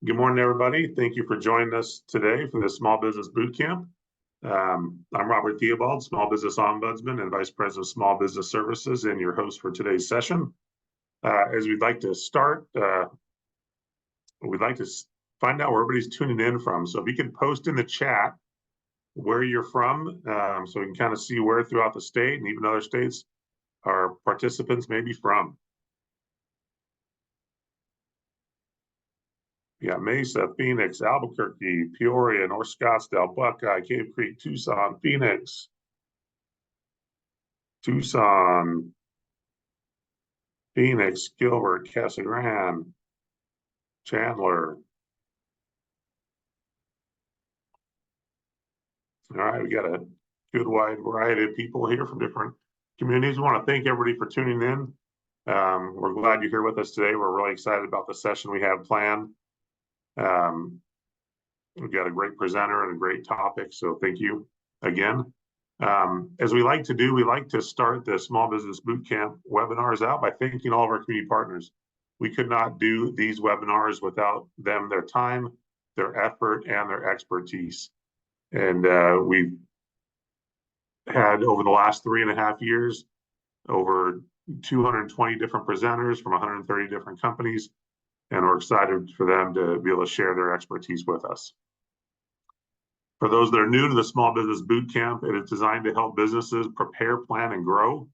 Good morning, everybody. Thank you for joining us today for the Small Business Boot Camp. I'm Robert Theobald, Small Business Ombudsman and Vice President of Small Business Services, and your host for today's session. As we'd like to start, we'd like to find out where everybody's tuning in from. So if you could post in the chat where you're from, so we can kind of see where throughout the state and even other states our participants may be from. Yeah, Mesa, Phoenix, Albuquerque, Peoria, North Scottsdale, Buckeye, Cave Creek, Tucson, Phoenix, Gilbert, Casa Grande, Chandler. All right, we got a good wide variety of people here from different communities. We want to thank everybody for tuning in. We're glad you're here with us today. We're really excited about the session we have planned. We've got a great presenter and a great topic, so thank you again. As we like to do, we like to start the Small Business Bootcamp webinars out by thanking all of our community partners. We could not do these webinars without them, their time, their effort, and their expertise. And we've had, over the last 3.5 years, over 220 different presenters from 130 different companies, and we're excited for them to be able to share their expertise with us. For those that are new to the Small Business Bootcamp, it is designed to help businesses prepare, plan, and grow.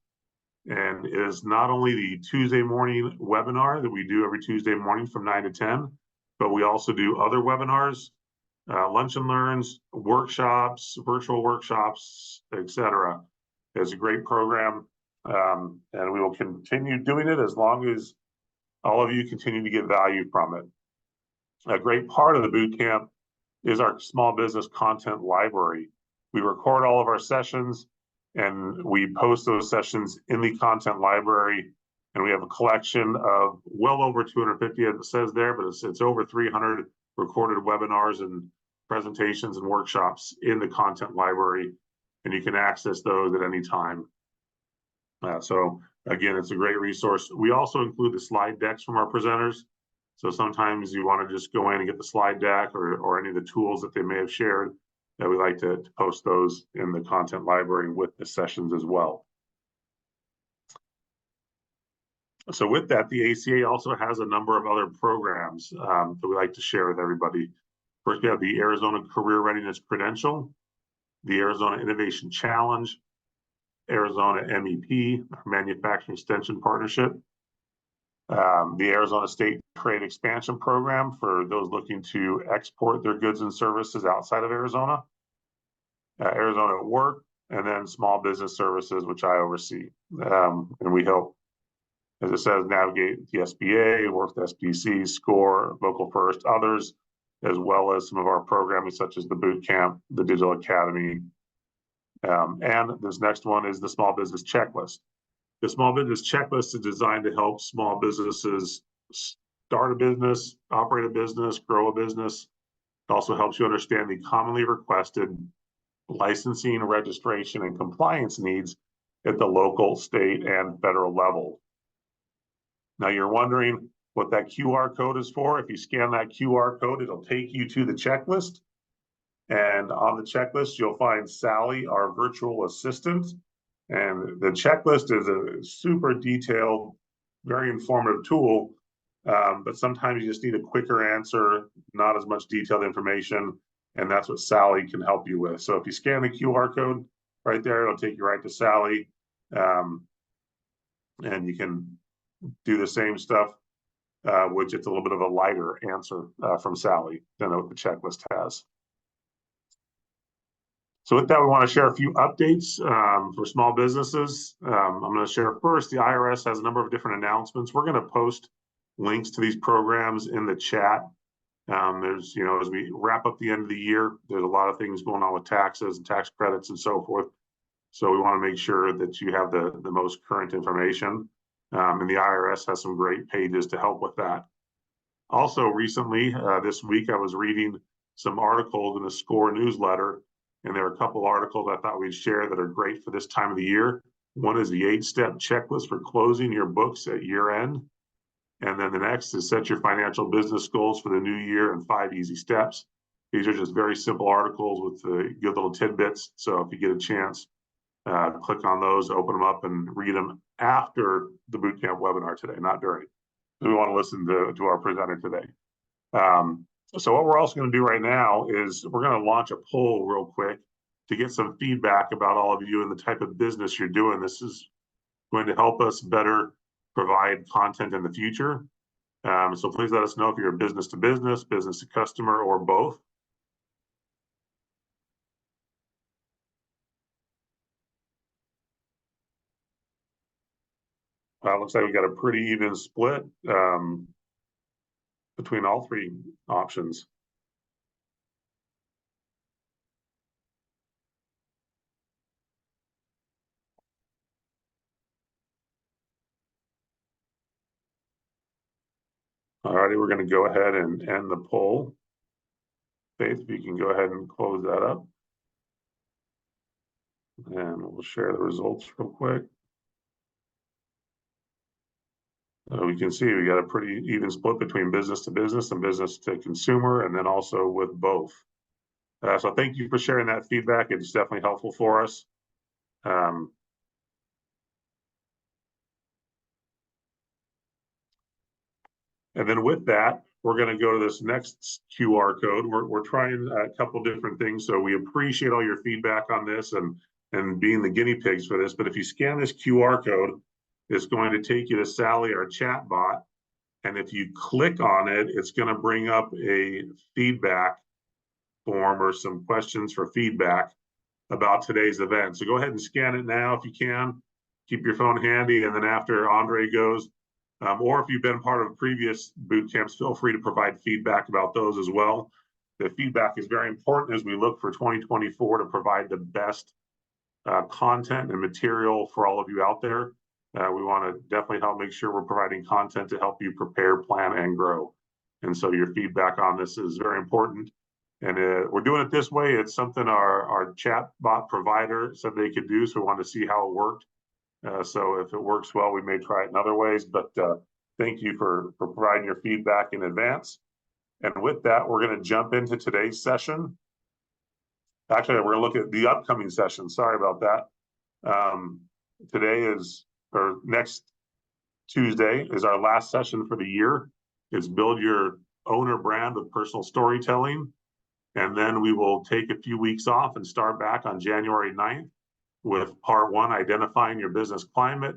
And it is not only the Tuesday morning webinar that we do every Tuesday morning from 9 to 10, but we also do other webinars, lunch and learns, workshops, virtual workshops, etc. It's a great program, and we will continue doing it as long as all of you continue to get value from it. A great part of the bootcamp is our small business content library. We record all of our sessions and we post those sessions in the content library. And we have a collection of well over 250, as it says there, but it's over 300 recorded webinars and presentations and workshops in the content library. And you can access those at any time. So again, it's a great resource. We also include the slide decks from our presenters. So sometimes you want to just go in and get the slide deck or any of the tools that they may have shared. That we like to post those in the content library with the sessions as well. So with that, the ACA also has a number of other programs that we like to share with everybody. First, we have the Arizona Career Readiness Credential, the Arizona Innovation Challenge, Arizona MEP, Manufacturing Extension Partnership, the Arizona State Trade Expansion Program for those looking to export their goods and services outside of Arizona, Arizona at Work, and then Small Business Services, which I oversee. And we help, as it says, navigate the SBA, work with SBC, SCORE, Local First, others, as well as some of our programming such as the Boot Camp, the Digital Academy. And this next one is the Small Business Checklist. The Small Business Checklist is designed to help small businesses start a business, operate a business, grow a business. It also helps you understand the commonly requested licensing, registration, and compliance needs at the local, state, and federal level. Now you're wondering what that QR code is for. If you scan that QR code, it'll take you to the checklist. And on the checklist, you'll find Sally, our virtual assistant. And the checklist is a super detailed, very informative tool, but sometimes you just need a quicker answer, not as much detailed information, and that's what Sally can help you with. So if you scan the QR code right there, it'll take you right to Sally, and you can do the same stuff, which it's a little bit of a lighter answer from Sally than what the checklist has. So with that, we want to share a few updates for small businesses. I'm going to share first, the IRS has a number of different announcements. We're going to post links to these programs in the chat. There's, as we wrap up the end of the year, there's a lot of things going on with taxes and tax credits and so forth. So we want to make sure that you have the most current information. And the IRS has some great pages to help with that. Also recently, this week, I was reading some articles in the SCORE newsletter. And there are a couple articles I thought we'd share that are great for this time of the year. One is the 8-step checklist for closing your books at year end. And then the next is set your financial business goals for the new year in 5 easy steps. These are just very simple articles with good little tidbits. So if you get a chance, click on those, open them up, and read them after the bootcamp webinar today, not during. We want to listen to our presenter today. So what we're also going to do right now is we're going to launch a poll real quick to get some feedback about all of you and the type of business you're doing. This is going to help us better provide content in the future. So please let us know if you're a business to business, business to customer, or both. Looks like we got a pretty even split between all three options. All righty, we're going to go ahead and end the poll. Faith, if you can go ahead and close that up. And we'll share the results real quick. We can see we got a pretty even split between business to business and business to consumer, and then also with both. So thank you for sharing that feedback. It's definitely helpful for us. And then with that, we're going to go to this next QR code. We're trying a couple different things. So we appreciate all your feedback on this and being the guinea pigs for this. But if you scan this QR code, it's going to take you to Sally, our chat bot. And if you click on it, it's going to bring up a feedback form or some questions for feedback about today's event. So go ahead and scan it now if you can. Keep your phone handy. And then after Andre goes, or if you've been part of previous boot camps, feel free to provide feedback about those as well. The feedback is very important as we look for 2024 to provide the best content and material for all of you out there. We want to definitely help make sure we're providing content to help you prepare, plan, and grow. And so your feedback on this is very important. And we're doing it this way. It's something our chat bot provider said they could do, so we wanted to see how it worked. So if it works well, we may try it in other ways, but thank you for providing your feedback in advance. And with that, we're going to jump into today's session. Actually, we're going to look at the upcoming session. Sorry about that. Today is, or next Tuesday is our last session for the year. It's Build Your Owner Brand with Personal Storytelling. And then we will take a few weeks off and start back on January 9th. With part one, identifying your business climate,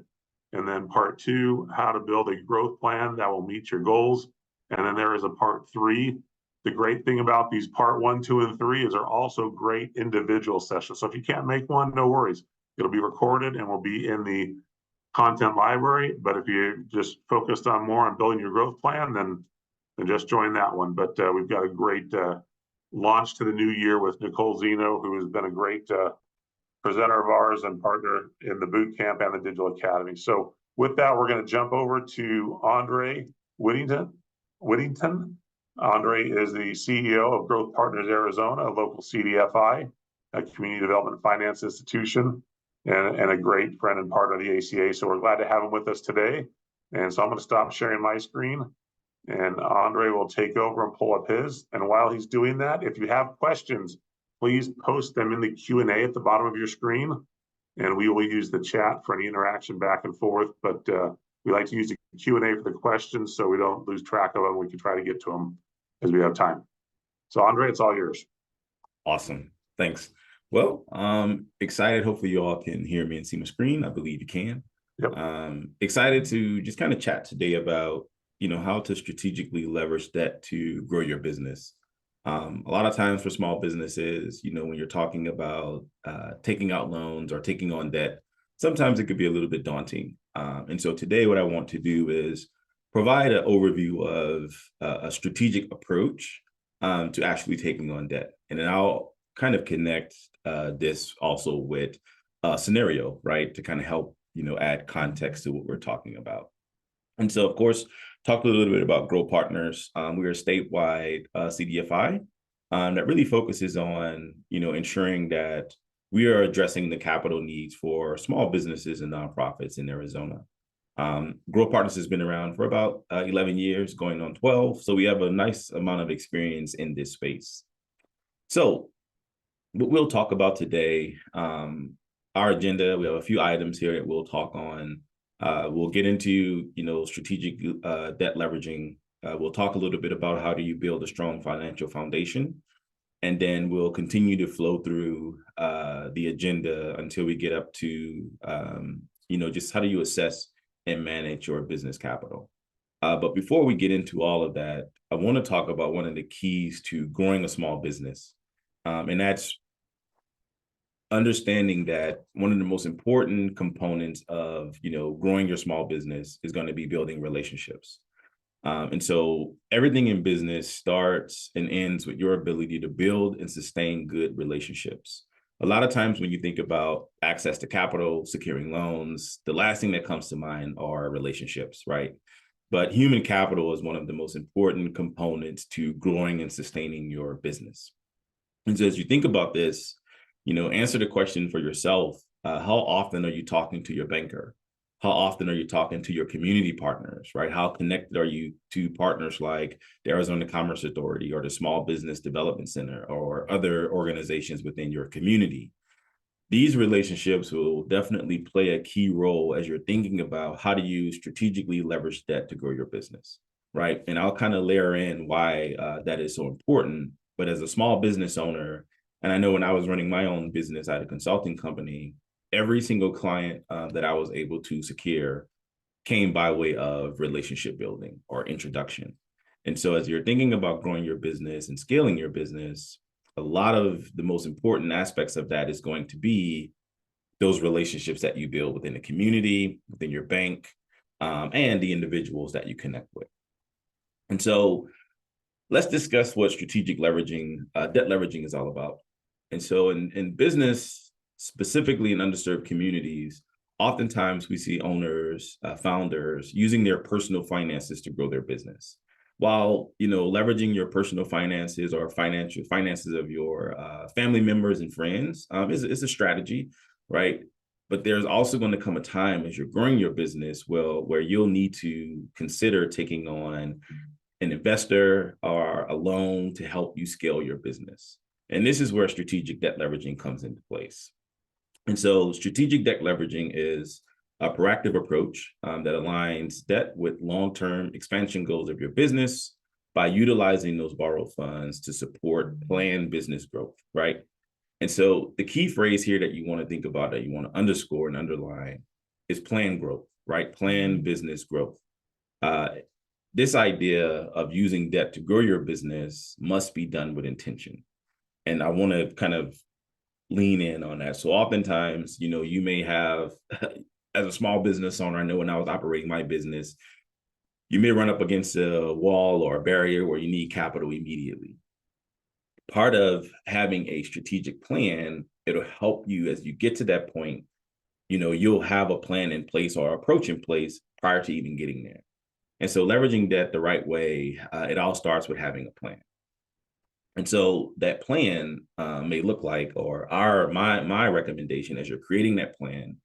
and then part two, how to build a growth plan that will meet your goals. And then there is a part three. The great thing about these part 1, 2, and 3 is they're also great individual sessions. So if you can't make one, no worries. It'll be recorded and will be in the content library. But if you're just focused on more on building your growth plan, then just join that one. But we've got a great launch to the new year with Nicole Zeno, who has been a great presenter of ours and partner in the boot camp and the Digital Academy. So with that, we're going to jump over to Andre Whittington. Andre is the CEO of Growth Partners Arizona, a local CDFI, a community development finance institution, and a great friend and partner of the ACA. So we're glad to have him with us today. And so I'm going to stop sharing my screen, and Andre will take over and pull up his. And while he's doing that, if you have questions, please post them in the Q&A at the bottom of your screen, and we will use the chat for any interaction back and forth. But we like to use the Q&A for the questions so we don't lose track of them. We can try to get to them as we have time. So Andre, it's all yours. Awesome. Thanks. Well, excited. Hopefully you all can hear me and see my screen. I believe you can. Yep. Excited to just kind of chat today about, how to strategically leverage debt to grow your business. A lot of times for small businesses, when you're talking about taking out loans or taking on debt, sometimes it could be a little bit daunting. And so today what I want to do is provide an overview of a strategic approach to actually taking on debt. And then I'll kind of connect this also with a scenario, right, to kind of help, add context to what we're talking about. And so, of course, talk a little bit about Grow Partners. We're a statewide CDFI that really focuses on, ensuring that we are addressing the capital needs for small businesses and nonprofits in Arizona. Growth Partners has been around for about 11 years, going on 12. So we have a nice amount of experience in this space. So what we'll talk about today, our agenda, we have a few items here that we'll talk on. We'll get into, strategic debt leveraging. We'll talk a little bit about how do you build a strong financial foundation. And then we'll continue to flow through the agenda until we get up to, just how do you assess and manage your business capital. But before we get into all of that, I want to talk about one of the keys to growing a small business. And that's understanding that one of the most important components of, growing your small business is going to be building relationships. And so everything in business starts and ends with your ability to build and sustain good relationships. A lot of times when you think about access to capital, securing loans, the last thing that comes to mind are relationships, right? But human capital is one of the most important components to growing and sustaining your business. And so as you think about this, answer the question for yourself. How often are you talking to your banker? How often are you talking to your community partners, right? How connected are you to partners like the Arizona Commerce Authority or the Small Business Development Center or other organizations within your community? These relationships will definitely play a key role as you're thinking about how do you strategically leverage debt to grow your business, right? And I'll kind of layer in why that is so important. But as a small business owner, and I know when I was running my own business at a consulting company, every single client that I was able to secure came by way of relationship building or introduction. And so as you're thinking about growing your business and scaling your business, a lot of the most important aspects of that is going to be those relationships that you build within the community, within your bank, and the individuals that you connect with. And so let's discuss what strategic leveraging, debt leveraging is all about. And so in business, specifically in underserved communities, oftentimes we see owners, founders using their personal finances to grow their business. While, leveraging your personal finances or financial finances of your family members and friends is a strategy, right? But there's also going to come a time as you're growing your business, where you'll need to consider taking on an investor or a loan to help you scale your business. And this is where strategic debt leveraging comes into place. And so strategic debt leveraging is a proactive approach that aligns debt with long-term expansion goals of your business by utilizing those borrowed funds to support planned business growth, right? And so the key phrase here that you want to think about, that you want to underscore and underline, is planned growth, right? Planned business growth. This idea of using debt to grow your business must be done with intention. And I want to kind of lean in on that. So oftentimes, you may have, as a small business owner, I know when I was operating my business, you may run up against a wall or a barrier where you need capital immediately. Part of having a strategic plan, it'll help you as you get to that point, you'll have a plan in place or approach in place prior to even getting there. And so leveraging debt the right way, it all starts with having a plan. And so that plan may look like, or my recommendation as you're creating that plan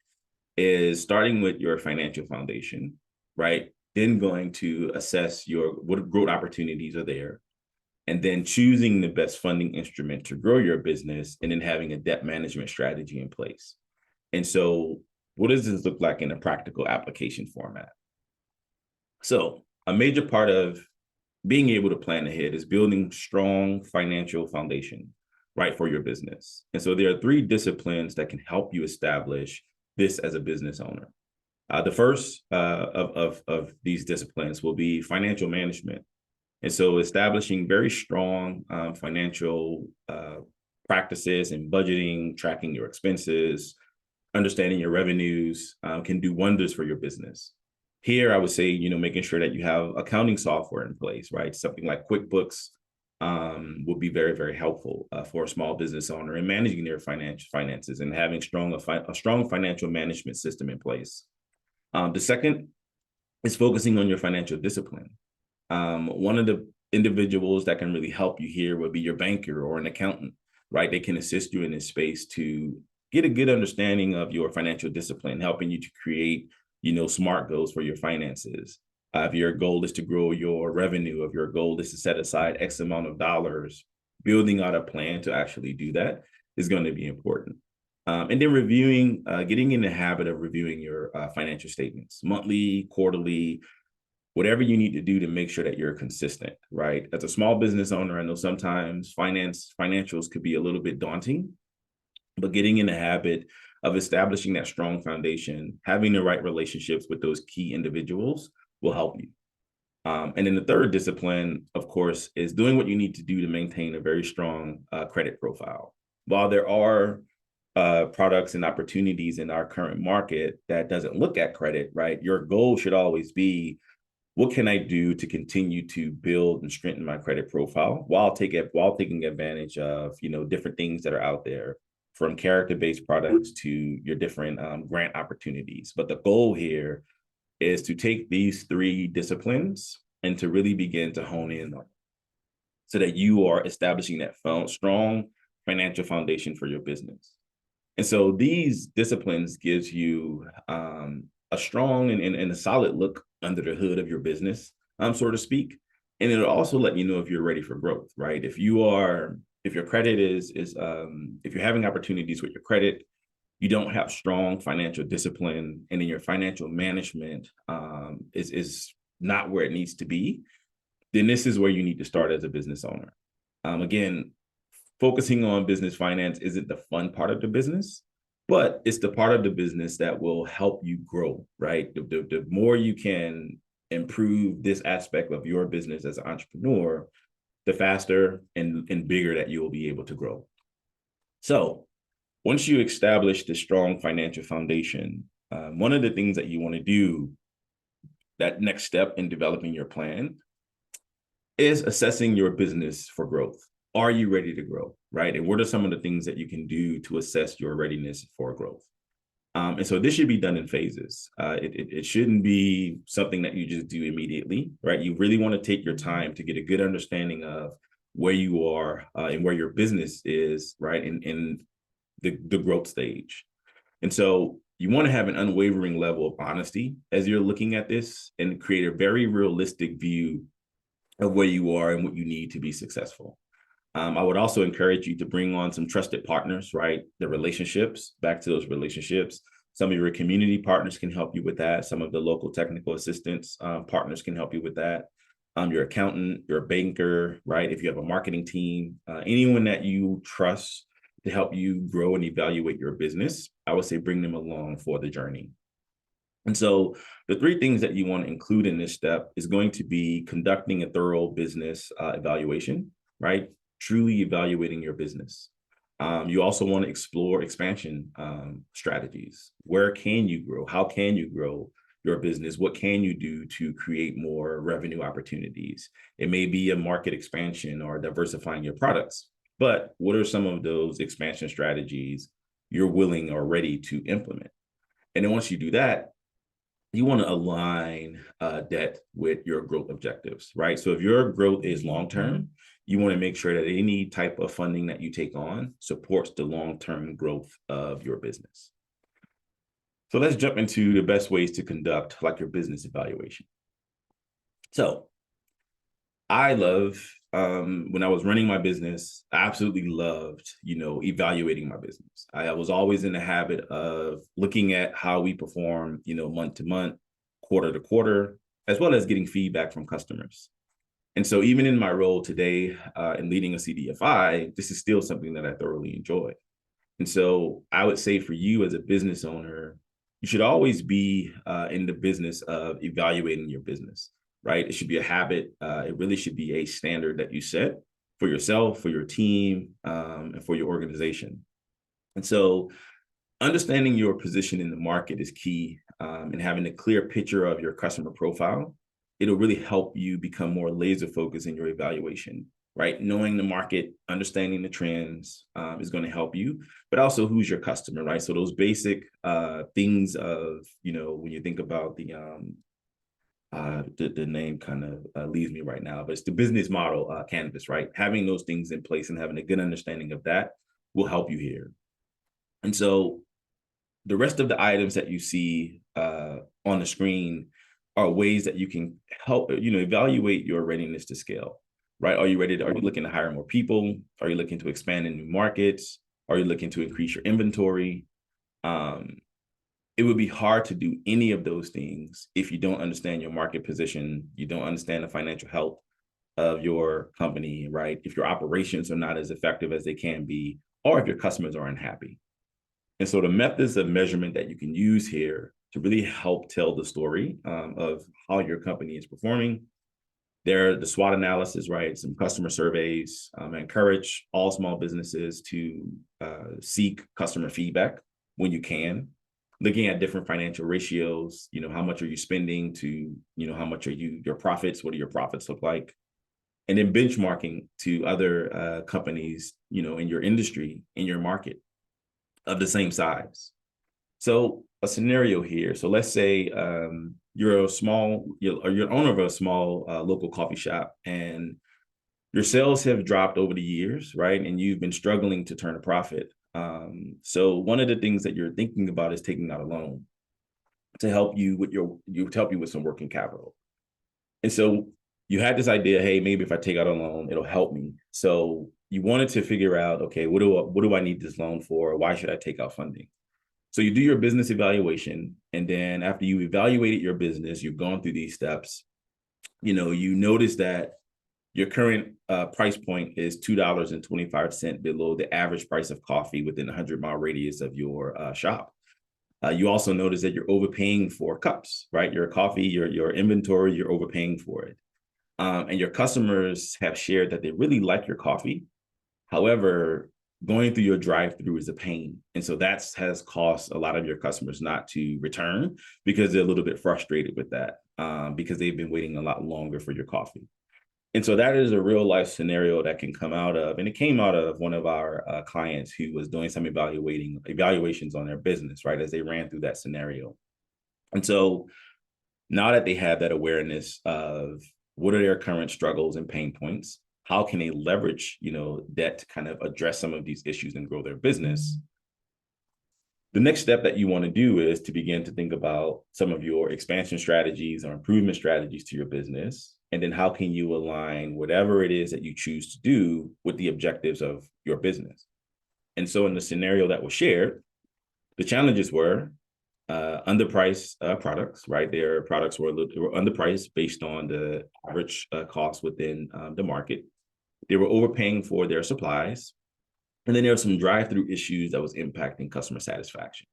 is starting with your financial foundation, right? Then going to assess what growth opportunities are there, and then choosing the best funding instrument to grow your business, and then having a debt management strategy in place. And so what does this look like in a practical application format? So a major part of being able to plan ahead is building strong financial foundation, right, for your business. And so there are 3 disciplines that can help you establish this as a business owner. The first of these disciplines will be financial management. And so establishing very strong financial practices and budgeting, tracking your expenses, understanding your revenues can do wonders for your business. Here, I would say, making sure that you have accounting software in place, right? Something like QuickBooks would be very, very helpful for a small business owner in managing their finances and having a strong financial management system in place. The second is focusing on your financial discipline. One of the individuals that can really help you here would be your banker or an accountant, right? They can assist you in this space to get a good understanding of your financial discipline, helping you to create SMART goals for your finances. If your goal is to grow your revenue, if your goal is to set aside X amount of dollars, building out a plan to actually do that is going to be important. And then getting in the habit of reviewing your financial statements, monthly, quarterly, whatever you need to do to make sure that you're consistent, right? As a small business owner, I know sometimes financials could be a little bit daunting, but getting in the habit of establishing that strong foundation, having the right relationships with those key individuals will help you. And then the third discipline, of course, is doing what you need to do to maintain a very strong credit profile. While there are products and opportunities in our current market that doesn't look at credit, right? Your goal should always be, what can I do to continue to build and strengthen my credit profile while taking advantage of different things that are out there, from character-based products to your different grant opportunities. But the goal here is to take these three disciplines and to really begin to hone in on, so that you are establishing that strong financial foundation for your business. And so these disciplines gives you a strong and a solid look under the hood of your business, so to speak. And it'll also let you know if you're ready for growth, right? If your credit if you're having opportunities with your credit, you don't have strong financial discipline, and then your financial management is not where it needs to be, then this is where you need to start as a business owner. Again, focusing on business finance isn't the fun part of the business, but it's the part of the business that will help you grow, right? The more you can improve this aspect of your business as an entrepreneur, the faster and bigger that you will be able to grow. So once you establish the strong financial foundation, one of the things that you want to do, that next step in developing your plan, is assessing your business for growth. Are you ready to grow, right? And what are some of the things that you can do to assess your readiness for growth? And so this should be done in phases. It shouldn't be something that you just do immediately, right? You really want to take your time to get a good understanding of where you are and where your business is, right? In the growth stage. And so you want to have an unwavering level of honesty as you're looking at this, and create a very realistic view of where you are and what you need to be successful. I would also encourage you to bring on some trusted partners, right? The relationships, back to those relationships. Some of your community partners can help you with that. Some of the local technical assistance partners can help you with that. Your accountant, your banker, right? If you have a marketing team, anyone that you trust to help you grow and evaluate your business, I would say bring them along for the journey. And so the three things that you want to include in this step is going to be conducting a thorough business evaluation, right? Truly evaluating your business. You also want to explore expansion strategies. Where can you grow? How can you grow your business? What can you do to create more revenue opportunities? It may be a market expansion or diversifying your products, but what are some of those expansion strategies you're willing or ready to implement? And then once you do that, you want to align debt with your growth objectives, right? So if your growth is long-term, you want to make sure that any type of funding that you take on supports the long-term growth of your business. So let's jump into the best ways to conduct like your business evaluation. So I love, when I was running my business, I absolutely loved, evaluating my business. I was always in the habit of looking at how we perform, month to month, quarter to quarter, as well as getting feedback from customers. And so even in my role today in leading a CDFI, this is still something that I thoroughly enjoy. And so I would say for you as a business owner, you should always be in the business of evaluating your business, right? It should be a habit. It really should be a standard that you set for yourself, for your team, and for your organization. And so understanding your position in the market is key, and having a clear picture of your customer profile. It'll really help you become more laser focused in your evaluation, right? Knowing the market, understanding the trends is going to help you, but also who's your customer, right? So those basic things of, when you think about the name kind of leaves me right now, but it's the business model canvas, right? Having those things in place and having a good understanding of that will help you here. And so the rest of the items that you see on the screen are ways that you can help, evaluate your readiness to scale, right? Are you looking to hire more people? Are you looking to expand in new markets? Are you looking to increase your inventory? It would be hard to do any of those things if you don't understand your market position, you don't understand the financial health of your company, right? If your operations are not as effective as they can be, or if your customers are unhappy. And so the methods of measurement that you can use here to really help tell the story of how your company is performing, they're the SWOT analysis, right? Some customer surveys. I encourage all small businesses to seek customer feedback when you can. Looking at different financial ratios, how much are you spending to, how much are your profits? What do your profits look like? And then benchmarking to other companies, in your industry, in your market of the same size. So a scenario here. So let's say you're owner of a small local coffee shop, and your sales have dropped over the years, right? And you've been struggling to turn a profit. So one of the things that you're thinking about is taking out a loan to help you with some working capital. And so you had this idea, hey, maybe if I take out a loan, it'll help me. So you wanted to figure out, okay, what do I need this loan for? Why should I take out funding? So you do your business evaluation, and then after you evaluated your business, you've gone through these steps. You notice that your current price point is $2.25 below the average price of coffee within a 100-mile radius of your shop. You also notice that you're overpaying for cups, right? Your coffee, your inventory, you're overpaying for it. And your customers have shared that they really like your coffee. However, going through your drive-through is a pain. And so that has caused a lot of your customers not to return because they're a little bit frustrated with that because they've been waiting a lot longer for your coffee. And so that is a real life scenario that can come out of, and it came out of one of our clients who was doing some evaluations on their business, right, as they ran through that scenario. And so now that they have that awareness of what are their current struggles and pain points, how can they leverage, debt to kind of address some of these issues and grow their business? The next step that you want to do is to begin to think about some of your expansion strategies or improvement strategies to your business. And then how can you align whatever it is that you choose to do with the objectives of your business? And so in the scenario that was shared, the challenges were underpriced products, right? Their products were underpriced based on the average cost within the market. They were overpaying for their supplies. And then there were some drive-through issues that was impacting customer satisfaction.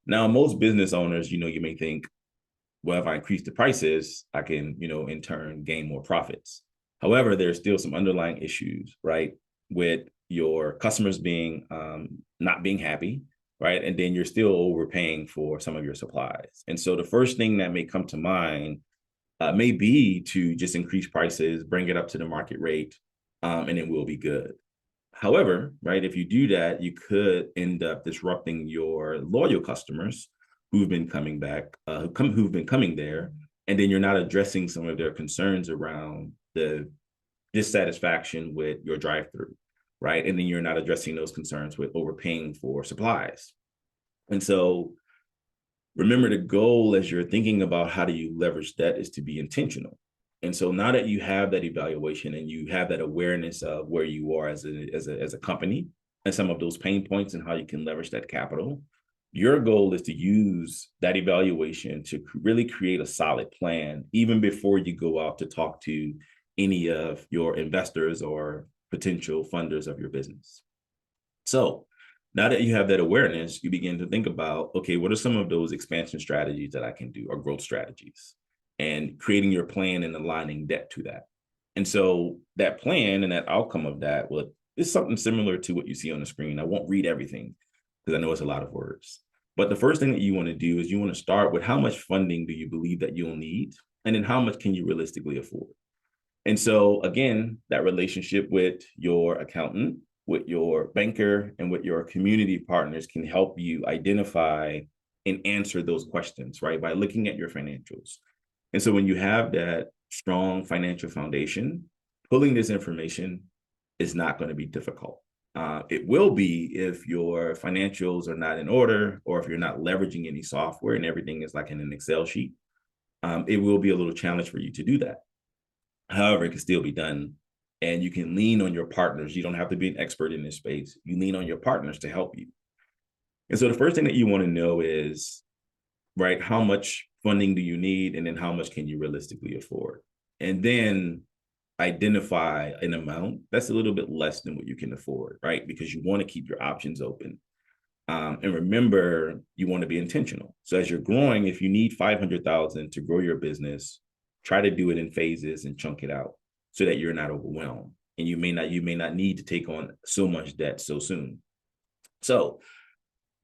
Now, most business owners, you may think, well, if I increase the prices, I can, in turn gain more profits. However, there's still some underlying issues, right? With your customers not being happy, right? And then you're still overpaying for some of your supplies. And so the first thing that may come to mind may be to just increase prices, bring it up to the market rate, and it will be good. However, right, if you do that, you could end up disrupting your loyal customers who've been coming back, who've been coming there, and then you're not addressing some of their concerns around the dissatisfaction with your drive-through, right? And then you're not addressing those concerns with overpaying for supplies. And so remember, the goal as you're thinking about how do you leverage debt is to be intentional. And so now that you have that evaluation and you have that awareness of where you are as a company and some of those pain points and how you can leverage that capital, your goal is to use that evaluation to really create a solid plan, even before you go out to talk to any of your investors or potential funders of your business. So now that you have that awareness, you begin to think about, okay, what are some of those expansion strategies that I can do or growth strategies? And creating your plan and aligning debt to that. And so that plan and that outcome of that is something similar to what you see on the screen. I won't read everything because I know it's a lot of words. But the first thing that you want to do is you want to start with how much funding do you believe that you'll need? And then how much can you realistically afford? And so again, that relationship with your accountant, with your banker, and with your community partners can help you identify and answer those questions, right? By looking at your financials. And so when you have that strong financial foundation, pulling this information is not going to be difficult. It will be if your financials are not in order, or if you're not leveraging any software and everything is like in an Excel sheet. It will be a little challenge for you to do that. However, it can still be done. And you can lean on your partners. You don't have to be an expert in this space. You lean on your partners to help you. And so the first thing that you want to know is, right, how much funding do you need? And then how much can you realistically afford? And then identify an amount that's a little bit less than what you can afford, right? Because you want to keep your options open. And remember, you want to be intentional. So as you're growing, if you need 500,000 to grow your business, try to do it in phases and chunk it out so that you're not overwhelmed. And you may not need to take on so much debt so soon. So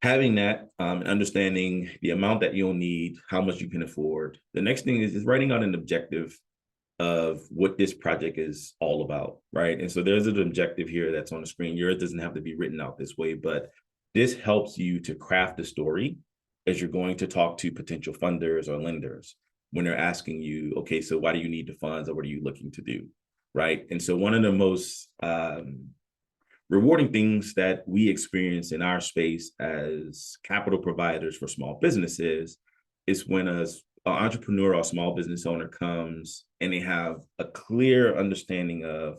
having that, understanding the amount that you'll need, how much you can afford. The next thing is writing out an objective of what this project is all about, right? And so there's an objective here that's on the screen. Yours doesn't have to be written out this way, but this helps you to craft a story as you're going to talk to potential funders or lenders when they're asking you, okay, so why do you need the funds, or what are you looking to do, right? And so one of the most rewarding things that we experience in our space as capital providers for small businesses is when an entrepreneur or small business owner comes and they have a clear understanding of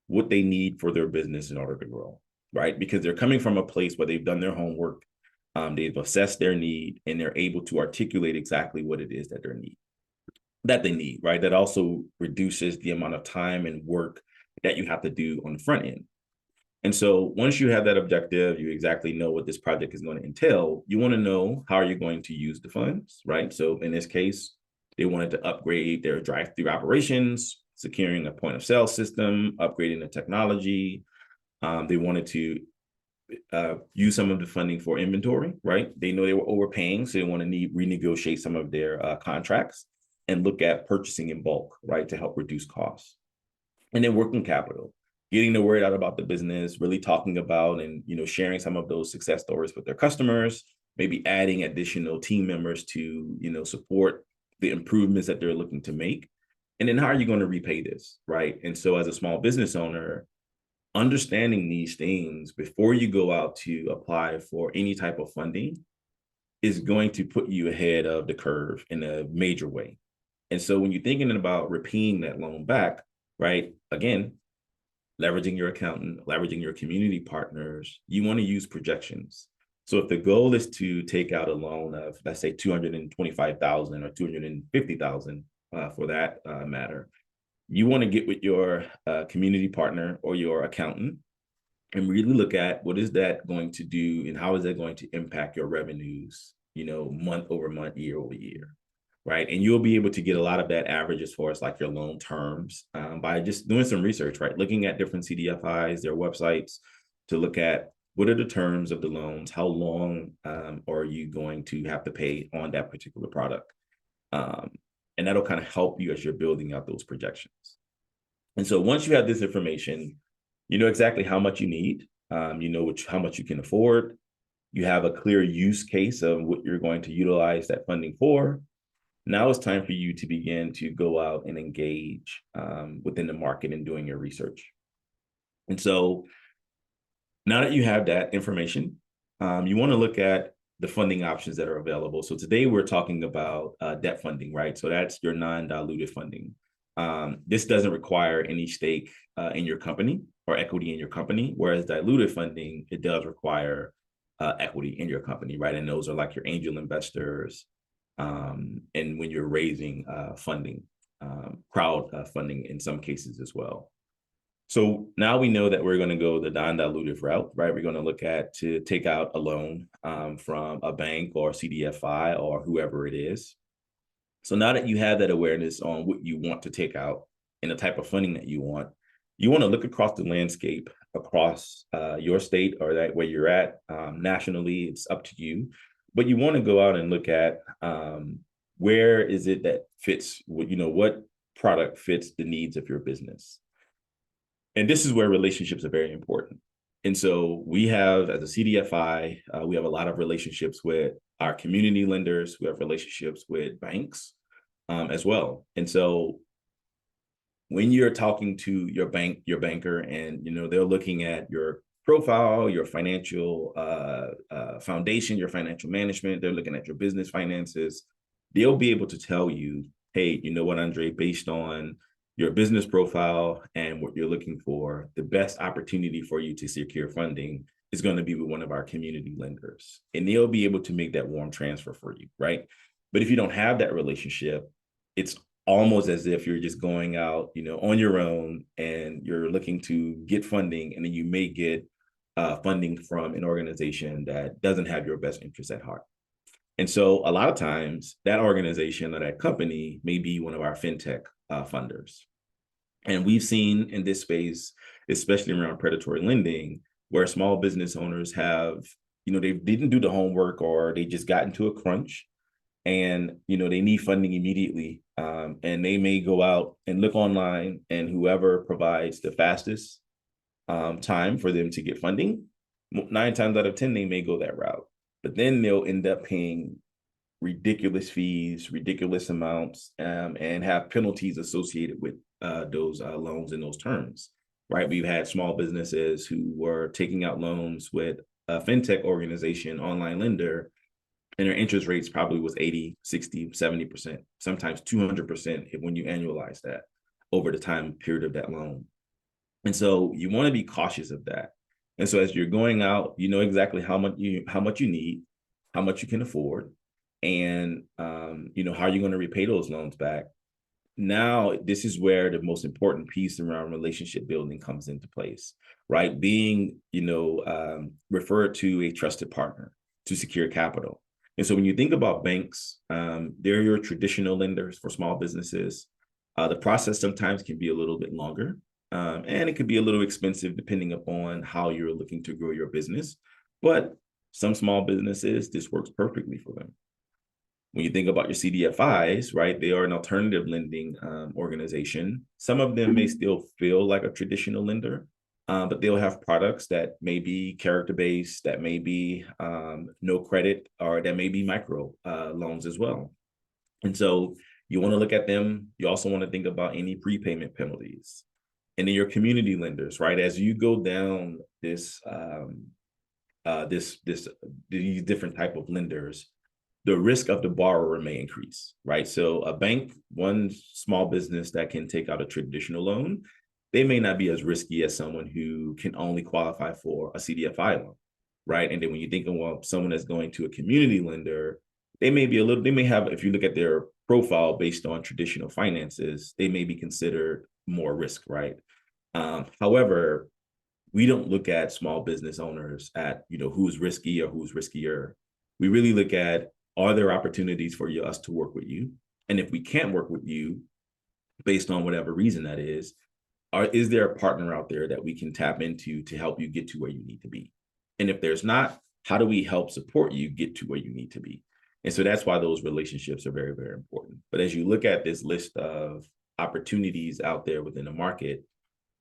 what they need for their business in order to grow, right? Because they're coming from a place where they've done their homework, they've assessed their need, and they're able to articulate exactly what it is that they need, right? That also reduces the amount of time and work that you have to do on the front end. And so once you have that objective, you exactly know what this project is going to entail. You want to know how are you going to use the funds, right? So in this case, they wanted to upgrade their drive-through operations, securing a point of sale system, upgrading the technology. They wanted to use some of the funding for inventory, right? They know they were overpaying, so they want to renegotiate some of their contracts and look at purchasing in bulk, right, to help reduce costs. And then working capital, getting the word out about the business, really talking about and sharing some of those success stories with their customers, maybe adding additional team members to support the improvements that they're looking to make. And then how are you going to repay this, right? And so as a small business owner, understanding these things before you go out to apply for any type of funding is going to put you ahead of the curve in a major way. And so when you're thinking about repaying that loan back, right, again, leveraging your accountant, leveraging your community partners, you want to use projections. So if the goal is to take out a loan of, let's say, 225,000 or 250,000 for that matter, you want to get with your community partner or your accountant and really look at what is that going to do and how is that going to impact your revenues, month over month, year over year, right? And you'll be able to get a lot of that average as far as like your loan terms by just doing some research, right? Looking at different CDFIs, their websites, to look at what are the terms of the loans, how long are you going to have to pay on that particular product? And that'll kind of help you as you're building out those projections. And so once you have this information, you know exactly how much you need, how much you can afford. You have a clear use case of what you're going to utilize that funding for. Now it's time for you to begin to go out and engage within the market and doing your research. And so now that you have that information, you want to look at the funding options that are available. So today we're talking about debt funding, right? So that's your non-dilutive funding. This doesn't require any stake in your company or equity in your company, whereas dilutive funding, it does require equity in your company, right? And those are like your angel investors, and when you're raising funding, crowd funding in some cases as well. So now we know that we're going to go the non-dilutive route, right? We're going to look at to take out a loan from a bank or CDFI or whoever it is. So now that you have that awareness on what you want to take out and the type of funding that you want to look across the landscape, across your state or that where you're at nationally. It's up to you, but you want to go out and look at where is it that fits, what product fits the needs of your business. And this is where relationships are very important. And so we have, as a CDFI, we have a lot of relationships with our community lenders. We have relationships with banks as well. And so when you're talking to your banker and, they're looking at your profile, your financial foundation, your financial management. They're looking at your business finances. They'll be able to tell you, hey, you know what, Andre, based on your business profile and what you're looking for, the best opportunity for you to secure funding is going to be with one of our community lenders. And they'll be able to make that warm transfer for you, right? But if you don't have that relationship, it's almost as if you're just going out, on your own, and you're looking to get funding, and then you may get funding from an organization that doesn't have your best interests at heart. And so a lot of times that organization or that company may be one of our fintech funders. And we've seen in this space, especially around predatory lending, where small business owners have, they didn't do the homework, or they just got into a crunch, and they need funding immediately, and they may go out and look online, and whoever provides the fastest time for them to get funding, 9 times out of 10 they may go that route, but then they'll end up paying ridiculous fees, ridiculous amounts, and have penalties associated with those loans and those terms, right? We've had small businesses who were taking out loans with a fintech organization, online lender, and their interest rates probably was 80, 60, 70%, sometimes 200% when you annualize that over the time period of that loan. And so you want to be cautious of that. And so as you're going out, you know exactly how much you need, how much you can afford, and how you're going to repay those loans back. Now, this is where the most important piece around relationship building comes into place, right? Being, referred to a trusted partner to secure capital. And so when you think about banks, they're your traditional lenders for small businesses. The process sometimes can be a little bit longer, and it could be a little expensive depending upon how you're looking to grow your business. But some small businesses, this works perfectly for them. When you think about your CDFIs, right, they are an alternative lending organization. Some of them may still feel like a traditional lender, but they'll have products that may be character-based, that may be no credit, or that may be micro loans as well. And so you want to look at them. You also want to think about any prepayment penalties. And then your community lenders, right? As you go down these different type of lenders, the risk of the borrower may increase, right? So a bank, one small business that can take out a traditional loan, they may not be as risky as someone who can only qualify for a CDFI loan, right? And then when you think of someone that's going to a community lender, they may have, if you look at their profile based on traditional finances, they may be considered more risk, right? However, we don't look at small business owners at, who's risky or who's riskier. We really look at, are there opportunities for us to work with you? And if we can't work with you, based on whatever reason that is there a partner out there that we can tap into to help you get to where you need to be? And if there's not, how do we help support you get to where you need to be? And so that's why those relationships are very, very important. But as you look at this list of opportunities out there within the market,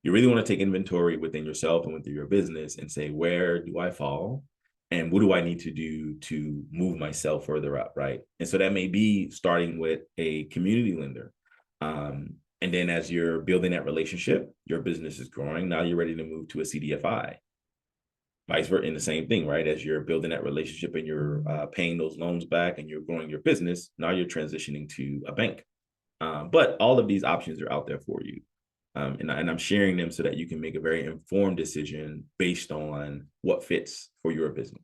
you really want to take inventory within yourself and within your business and say, where do I fall? And what do I need to do to move myself further up, right? And so that may be starting with a community lender. And then as you're building that relationship, your business is growing. Now you're ready to move to a CDFI. Vice versa, in the same thing, right? As you're building that relationship and you're paying those loans back and you're growing your business, now you're transitioning to a bank. But all of these options are out there for you. And I'm sharing them so that you can make a very informed decision based on what fits for your business.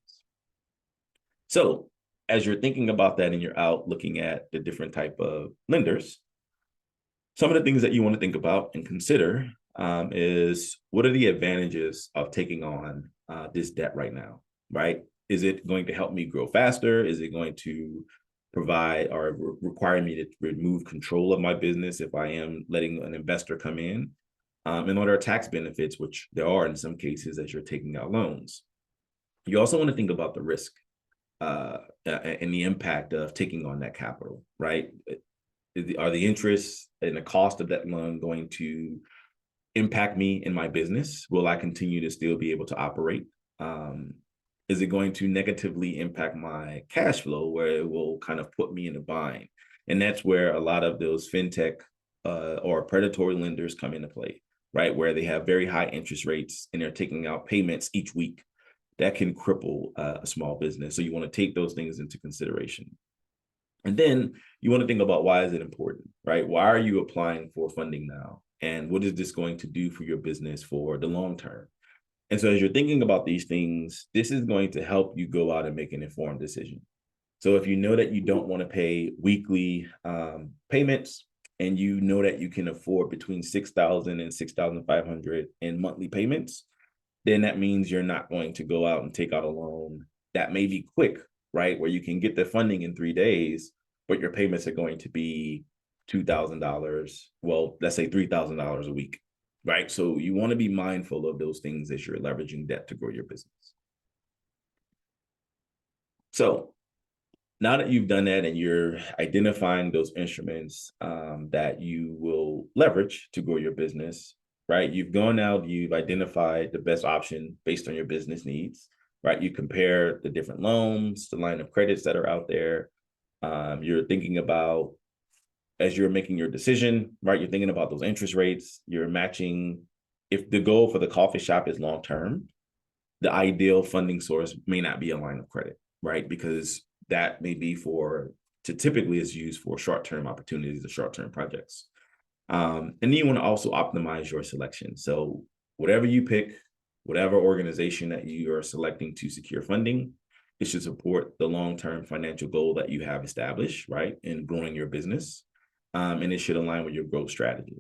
So as you're thinking about that and you're out looking at the different type of lenders, some of the things that you want to think about and consider is, what are the advantages of taking on this debt right now, right? Is it going to help me grow faster? Is it going to provide or require me to remove control of my business if I am letting an investor come in? And are there tax benefits, which there are in some cases as you're taking out loans? You also want to think about the risk and the impact of taking on that capital, right? Are the interests and the cost of that loan going to impact me in my business? Will I continue to still be able to operate? Is it going to negatively impact my cash flow, where it will kind of put me in a bind? And that's where a lot of those fintech or predatory lenders come into play, right, where they have very high interest rates and they're taking out payments each week. That can cripple a small business. So you want to take those things into consideration. And then you want to think about, why is it important, right? Why are you applying for funding now? And what is this going to do for your business for the long term? And so as you're thinking about these things, this is going to help you go out and make an informed decision. So if you know that you don't want to pay weekly payments, and you know that you can afford between $6,000 and $6,500 in monthly payments, then that means you're not going to go out and take out a loan that may be quick, right? Where you can get the funding in 3 days, but your payments are going to be $2,000. Well, let's say $3,000 a week, right? So you want to be mindful of those things as you're leveraging debt to grow your business. So now that you've done that and you're identifying those instruments that you will leverage to grow your business, right? You've gone out, you've identified the best option based on your business needs, right? You compare the different loans, the line of credits that are out there. You're thinking about, as you're making your decision, right? You're thinking about those interest rates. You're matching. If the goal for the coffee shop is long term, the ideal funding source may not be a line of credit, right? Because that may be typically is used for short-term opportunities or short-term projects. And then you want to also optimize your selection. So whatever you pick, whatever organization that you are selecting to secure funding, it should support the long-term financial goal that you have established, right, in growing your business. And it should align with your growth strategy.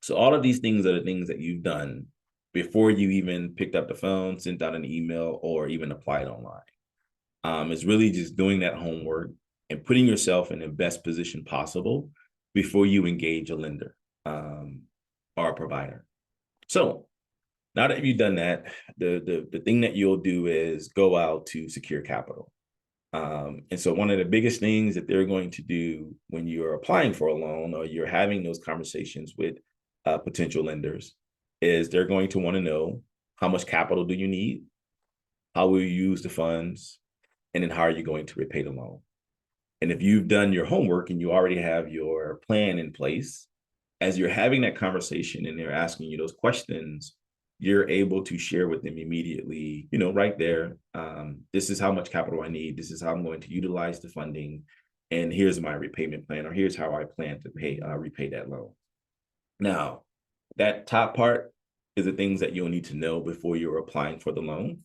So all of these things are the things that you've done before you even picked up the phone, sent out an email, or even applied online. It's really just doing that homework and putting yourself in the best position possible before you engage a lender or a provider. So now that you've done that, the thing that you'll do is go out to secure capital. And so one of the biggest things that they're going to do when you're applying for a loan or you're having those conversations with potential lenders is they're going to want to know, how much capital do you need? How will you use the funds? And then how are you going to repay the loan? And if you've done your homework and you already have your plan in place, as you're having that conversation and they're asking you those questions, you're able to share with them immediately, right there, this is how much capital I need. This is how I'm going to utilize the funding. And here's my repayment plan, or here's how I plan to repay that loan. Now, that top part is the things that you'll need to know before you're applying for the loan.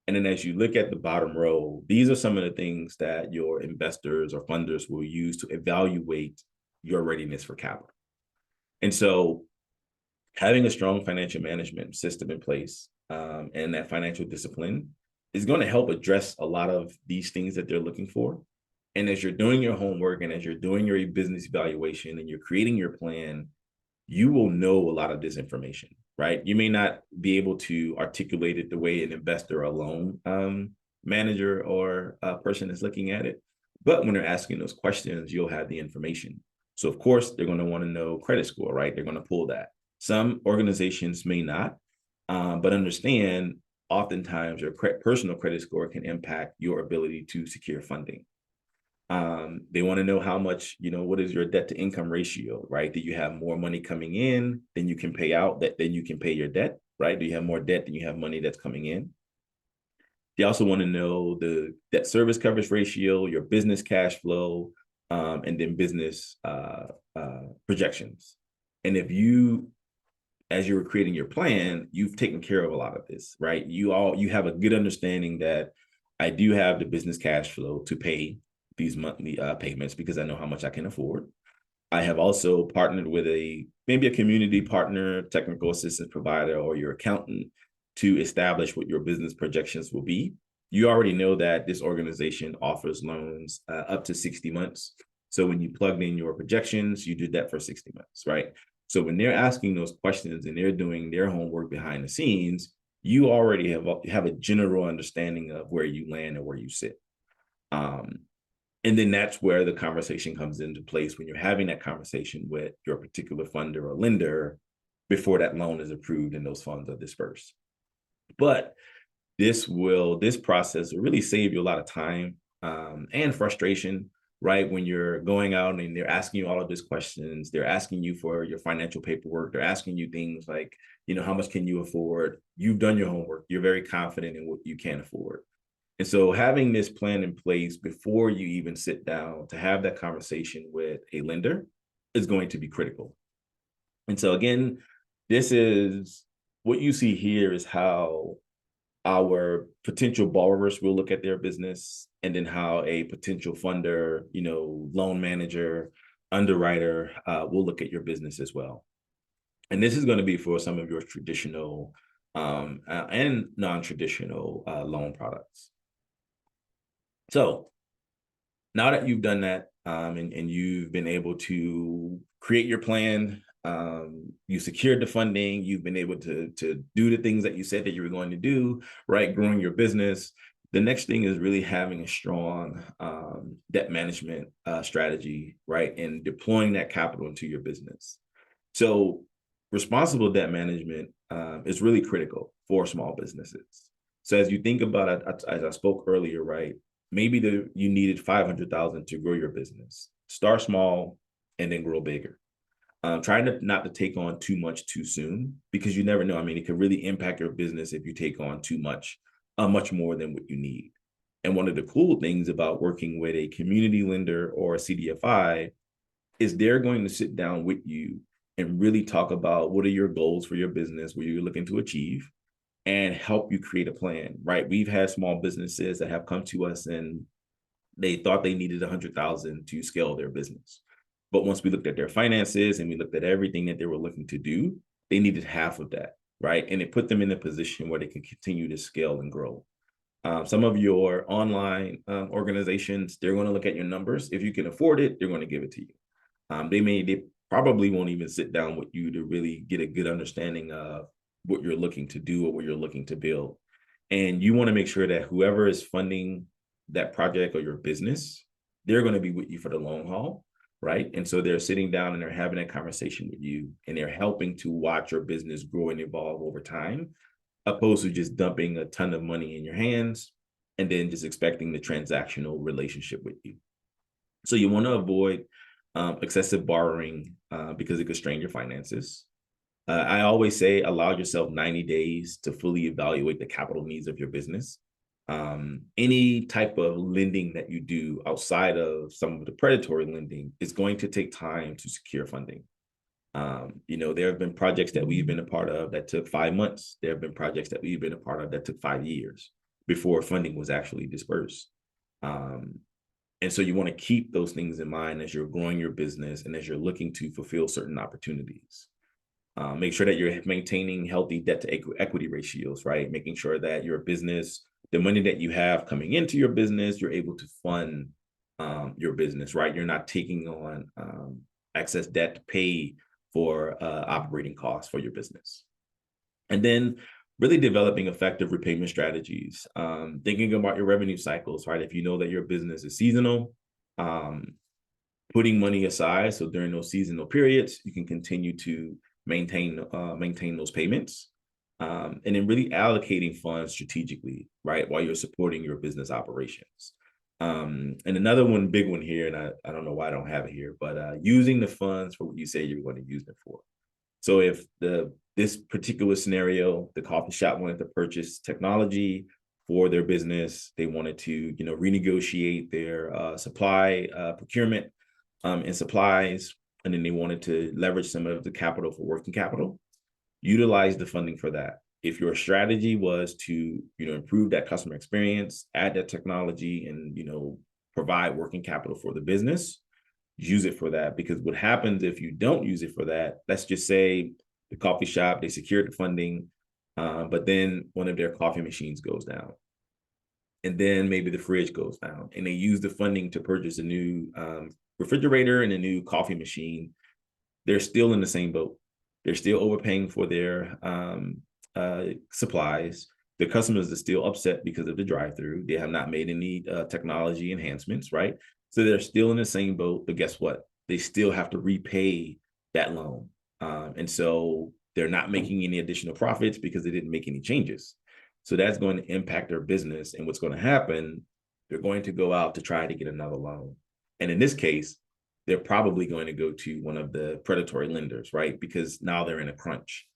And then as you look at the bottom row, these are some of the things that your investors or funders will use to evaluate your readiness for capital. And so having a strong financial management system in place and that financial discipline is going to help address a lot of these things that they're looking for. And as you're doing your homework and as you're doing your business evaluation and you're creating your plan, you will know a lot of this information, right? You may not be able to articulate it the way an investor or a loan manager or a person is looking at it. But when they're asking those questions, you'll have the information. So of course, they're going to want to know credit score, right? They're going to pull that. Some organizations may not, but understand oftentimes your personal credit score can impact your ability to secure funding. They want to know how much, what is your debt to income ratio, right? Do you have more money coming in than you can pay out, then you can pay your debt, right? Do you have more debt than you have money that's coming in? They also want to know the debt service coverage ratio, your business cash flow, and then business projections. And if as you were creating your plan, you've taken care of a lot of this, right? You have a good understanding that I do have the business cash flow to pay these monthly payments because I know how much I can afford. I have also partnered with maybe a community partner, technical assistance provider, or your accountant to establish what your business projections will be. You already know that this organization offers loans up to 60 months. So when you plugged in your projections, you did that for 60 months, right? So when they're asking those questions and they're doing their homework behind the scenes, you already have a general understanding of where you land and where you sit. And then that's where the conversation comes into place when you're having that conversation with your particular funder or lender before that loan is approved and those funds are dispersed. But this process will really save you a lot of time and frustration right? When you're going out and they're asking you all of these questions, they're asking you for your financial paperwork, they're asking you things like, how much can you afford? You've done your homework. You're very confident in what you can afford. And so having this plan in place before you even sit down to have that conversation with a lender is going to be critical. And so again, this is what you see here is how our potential borrowers will look at their business, and then how a potential funder, loan manager, underwriter will look at your business as well. And this is going to be for some of your traditional and non-traditional loan products. So now that you've done that and you've been able to create your plan, you secured the funding, you've been able to do the things that you said that you were going to do, right? Growing your business. The next thing is really having a strong debt management strategy, right? And deploying that capital into your business. So responsible debt management is really critical for small businesses. So as you think about it, as I spoke earlier, right? Maybe you needed 500,000 to grow your business. Start small and then grow bigger. Try not to take on too much too soon, because you never know. I mean, it could really impact your business if you take on too much, much more than what you need. And one of the cool things about working with a community lender or a CDFI is they're going to sit down with you and really talk about what are your goals for your business, what you're looking to achieve, and help you create a plan, right? We've had small businesses that have come to us and they thought they needed 100,000 to scale their business. But once we looked at their finances and we looked at everything that they were looking to do, they needed half of that, right? And it put them in a position where they can continue to scale and grow. Some of your online organizations, they're going to look at your numbers. If you can afford it, they're going to give it to you. They probably won't even sit down with you to really get a good understanding of what you're looking to do or what you're looking to build. And you want to make sure that whoever is funding that project or your business, they're going to be with you for the long haul, right? And so they're sitting down and they're having a conversation with you and they're helping to watch your business grow and evolve over time, opposed to just dumping a ton of money in your hands and then just expecting the transactional relationship with you. So you want to avoid excessive borrowing because it could strain your finances. I always say allow yourself 90 days to fully evaluate the capital needs of your business. Any type of lending that you do outside of some of the predatory lending is going to take time to secure funding. There have been projects that we've been a part of that took 5 months. There have been projects that we've been a part of that took 5 years before funding was actually dispersed. And so you want to keep those things in mind as you're growing your business and as you're looking to fulfill certain opportunities. Make sure that you're maintaining healthy debt to equity ratios, right? Making sure that your business, the money that you have coming into your business, you're able to fund your business, right? You're not taking on excess debt to pay for operating costs for your business. And then really developing effective repayment strategies, thinking about your revenue cycles, right? If you know that your business is seasonal, putting money aside so during those seasonal periods, you can continue to maintain those payments, and then really allocating funds strategically, right, while you're supporting your business operations. And another big one here, and I don't know why I don't have it here, but using the funds for what you say you're going to use them for. So if this particular scenario, the coffee shop wanted to purchase technology for their business, they wanted to renegotiate their supply procurement and supplies, and then they wanted to leverage some of the capital for working capital, utilize the funding for that. If your strategy was to improve that customer experience, add that technology, and provide working capital for the business, use it for that. Because what happens if you don't use it for that, let's just say the coffee shop, they secured the funding, but then one of their coffee machines goes down, and then maybe the fridge goes down, and they use the funding to purchase a new refrigerator and a new coffee machine. They're still in the same boat. They're still overpaying for their supplies. The customers are still upset because of the drive-through. They have not made any technology enhancements, right? So they're still in the same boat, but guess what? They still have to repay that loan. And so they're not making any additional profits because they didn't make any changes. So that's going to impact their business. And what's going to happen, they're going to go out to try to get another loan. And in this case, they're probably going to go to one of the predatory lenders, right? Because now they're in a crunch.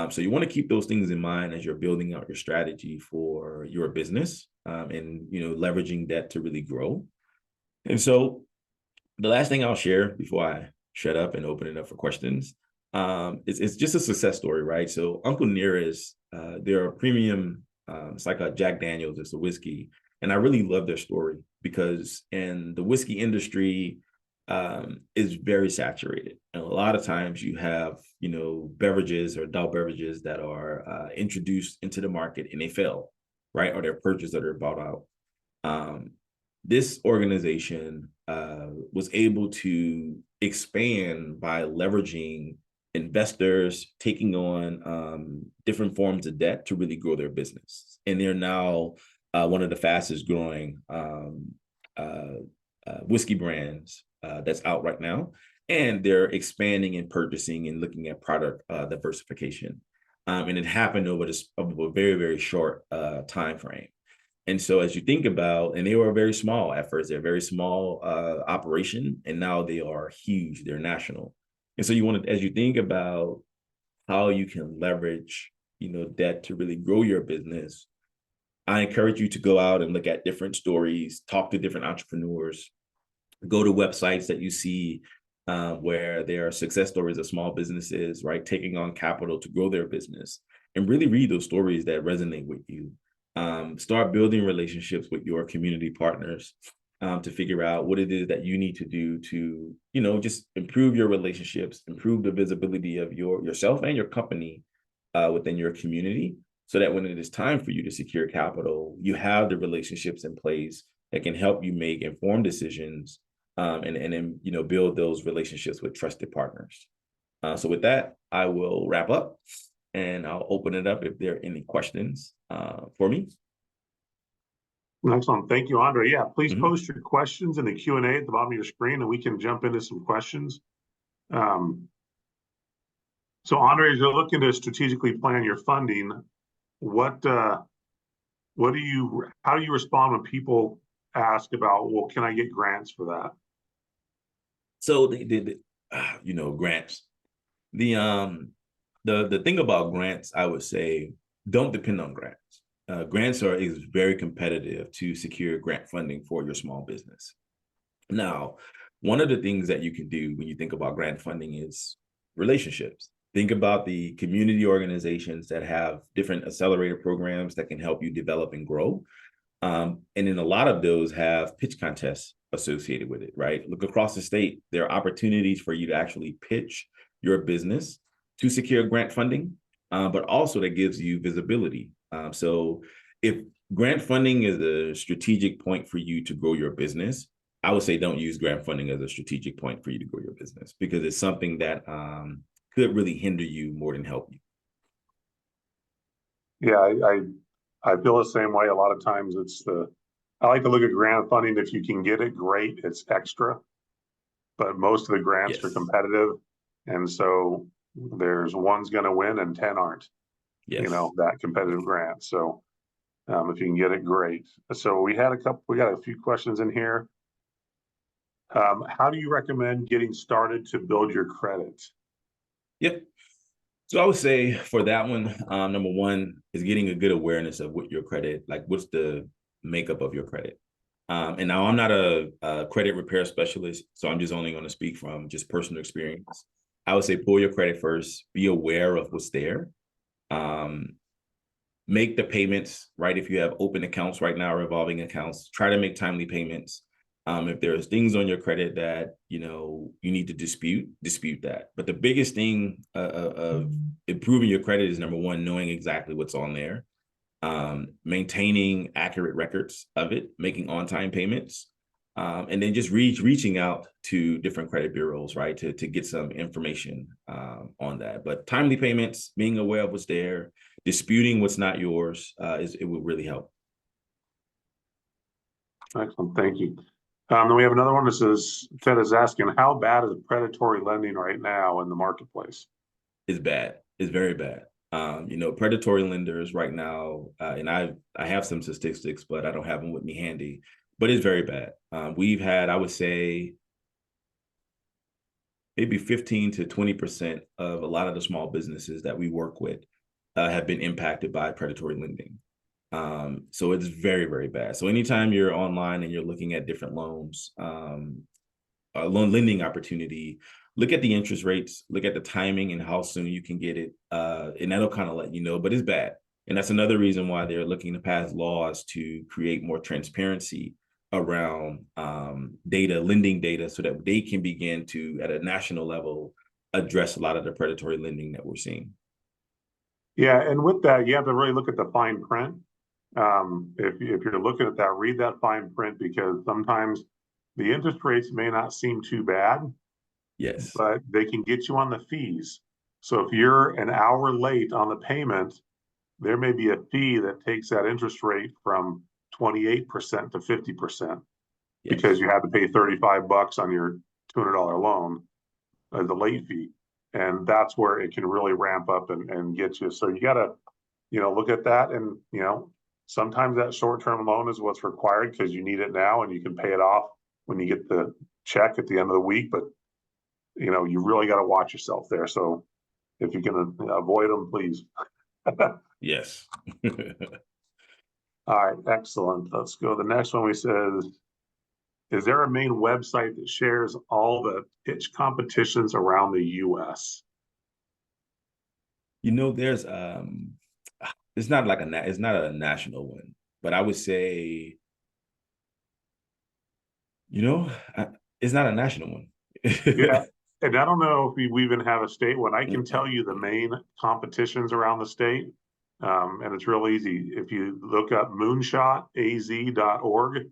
So you want to keep those things in mind as you're building out your strategy for your business, and leveraging debt to really grow. And so the last thing I'll share before I shut up and open it up for questions, it's just a success story, right? So Uncle Nearest, they're a premium, it's like a Jack Daniels, it's a whiskey. And I really love their story because in the whiskey industry, is very saturated. And a lot of times you have, beverages or adult beverages that are introduced into the market and they fail, right? Or they're purchased or they're bought out. This organization was able to expand by leveraging investors, taking on different forms of debt to really grow their business. And they're now one of the fastest growing whiskey brands that's out right now. And they're expanding and purchasing and looking at product diversification. And it happened over a very, very short time frame. And so as you think about, and they were very small at first, they're a very small operation, and now they are huge, they're national. And so as you think about how you can leverage, debt to really grow your business, I encourage you to go out and look at different stories, talk to different entrepreneurs, go to websites that you see where there are success stories of small businesses, right, taking on capital to grow their business, and really read those stories that resonate with you. Start building relationships with your community partners to figure out what it is that you need to do to, just improve your relationships, improve the visibility of yourself and your company within your community, so that when it is time for you to secure capital, you have the relationships in place that can help you make informed decisions, and then build those relationships with trusted partners. So with that, I will wrap up. And I'll open it up if there are any questions for me. Excellent. Thank you, Andre. Yeah, please Mhm. post your questions in the Q&A at the bottom of your screen, and we can jump into some questions. So Andre, as you're looking to strategically plan your funding, how do you respond when people ask about, well, can I get grants for that? So grants. The thing about grants, I would say, don't depend on grants. Grants is very competitive to secure grant funding for your small business. Now, one of the things that you can do when you think about grant funding is relationships. Think about the community organizations that have different accelerator programs that can help you develop and grow. And then a lot of those have pitch contests associated with it, right? Look across the state, there are opportunities for you to actually pitch your business to secure grant funding, but also that gives you visibility. So if grant funding is a strategic point for you to grow your business, I would say don't use grant funding as a strategic point for you to grow your business, because it's something that could really hinder you more than help you. Yeah, I feel the same way. A lot of times I like to look at grant funding. If you can get it, great, it's extra. But most of the grants are competitive. And so there's one's going to win and 10 aren't, that competitive grant. So if you can get it, great. So we got a few questions in here. How do you recommend getting started to build your credit? Yep. So I would say for that one, number one is getting a good awareness of what your credit, like what's the makeup of your credit. And now I'm not a credit repair specialist, so I'm just only going to speak from just personal experience. I would say pull your credit first, be aware of what's there. Make the payments, right? If you have open accounts right now, revolving accounts, try to make timely payments. If there's things on your credit that, you need to dispute that. But the biggest thing of improving your credit is, number one, knowing exactly what's on there, maintaining accurate records of it, making on-time payments, and then just reaching out to different credit bureaus, right, to get some information on that. But timely payments, being aware of what's there, disputing what's not yours, it will really help. Excellent, thank you. Then we have another one that says, Ted is asking, how bad is predatory lending right now in the marketplace? It's bad. It's very bad. Predatory lenders right now, and I have some statistics, but I don't have them with me handy, but it's very bad. We've had, I would say, maybe 15 to 20% of a lot of the small businesses that we work with have been impacted by predatory lending. So it's very, very bad. So anytime you're online and you're looking at different loans, loan lending opportunity, look at the interest rates, look at the timing and how soon you can get it. And that'll kind of let you know, but it's bad. And that's another reason why they're looking to pass laws to create more transparency around data, lending data, so that they can begin to, at a national level, address a lot of the predatory lending that we're seeing. Yeah, and with that, you have to really look at the fine print. If you're looking at that, read that fine print, because sometimes the interest rates may not seem too bad, Yes. but they can get you on the fees. So if you're an hour late on the payment, there may be a fee that takes that interest rate from 28% to 50%, because Yes. you had to pay 35 bucks on your $200 loan as a late fee. And that's where it can really ramp up and get you. So you got to, look at that. And, sometimes that short-term loan is what's required because you need it now and you can pay it off when you get the check at the end of the week. But, you really got to watch yourself there. So if you can avoid them, please. Yes. All right, excellent. Let's go. The next one we said, is there a main website that shares all the pitch competitions around the US? There's it's not like it's not a national one, but I would say, it's not a national one. Yeah. And I don't know if we even have a state one. I can tell you the main competitions around the state. And it's real easy. If you look up moonshotaz.org,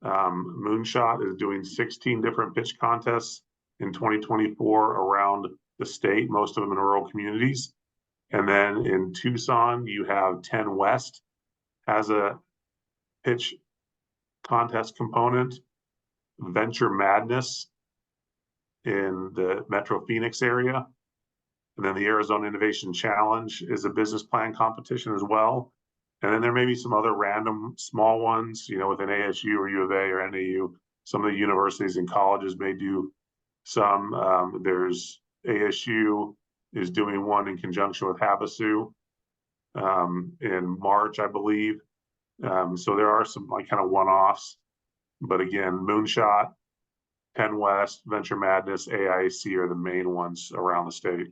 Moonshot is doing 16 different pitch contests in 2024 around the state, most of them in rural communities. And then in Tucson, you have 10 West has a pitch contest component. Venture Madness in the Metro Phoenix area. And then the Arizona Innovation Challenge is a business plan competition as well. And then there may be some other random small ones, within ASU or U of A or NAU. Some of the universities and colleges may do some. There's ASU is doing one in conjunction with Havasu in March, I believe. So there are some like kind of one-offs. But again, Moonshot, Penn West, Venture Madness, AIC are the main ones around the state.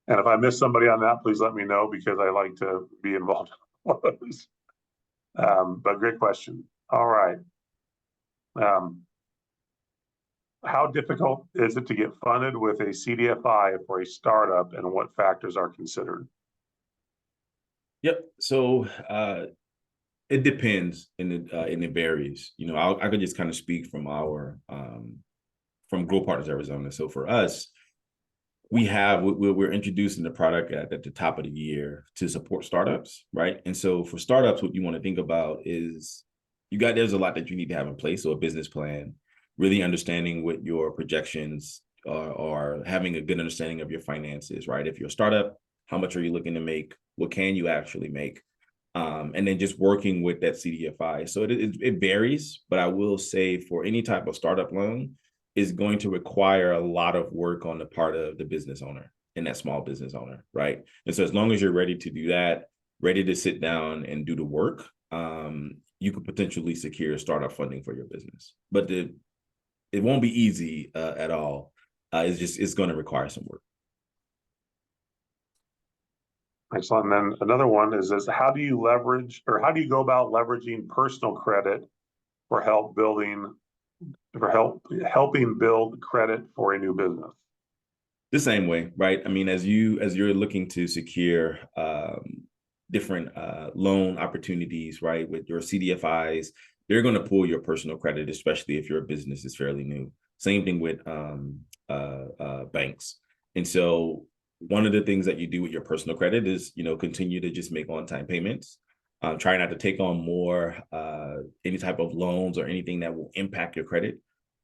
And if I miss somebody on that, please let me know, because I like to be involved in those. But great question. All right. How difficult is it to get funded with a CDFI for a startup, and what factors are considered? Yep. So it depends, and it varies. I could just kind of speak from our from Grow Partners Arizona. So for us, we're introducing the product at the top of the year to support startups, right? And so for startups, what you want to think about is there's a lot that you need to have in place. So a business plan, really understanding what your projections are, having a good understanding of your finances, right? If you're a startup, how much are you looking to make? What can you actually make? And then just working with that CDFI. So it varies, but I will say for any type of startup loan, is going to require a lot of work on the part of the business owner and that small business owner, right? And so as long as you're ready to do that, ready to sit down and do the work, you could potentially secure startup funding for your business. But it won't be easy at all. It's going to require some work. Excellent. And then another one is how do you go about leveraging personal credit for helping build credit for a new business? The same way, right? I mean, as you're looking to secure different loan opportunities, right, with your CDFIs, they're going to pull your personal credit, especially if your business is fairly new. Same thing with banks. And so one of the things that you do with your personal credit is, continue to just make on-time payments. Try not to take on more any type of loans or anything that will impact your credit,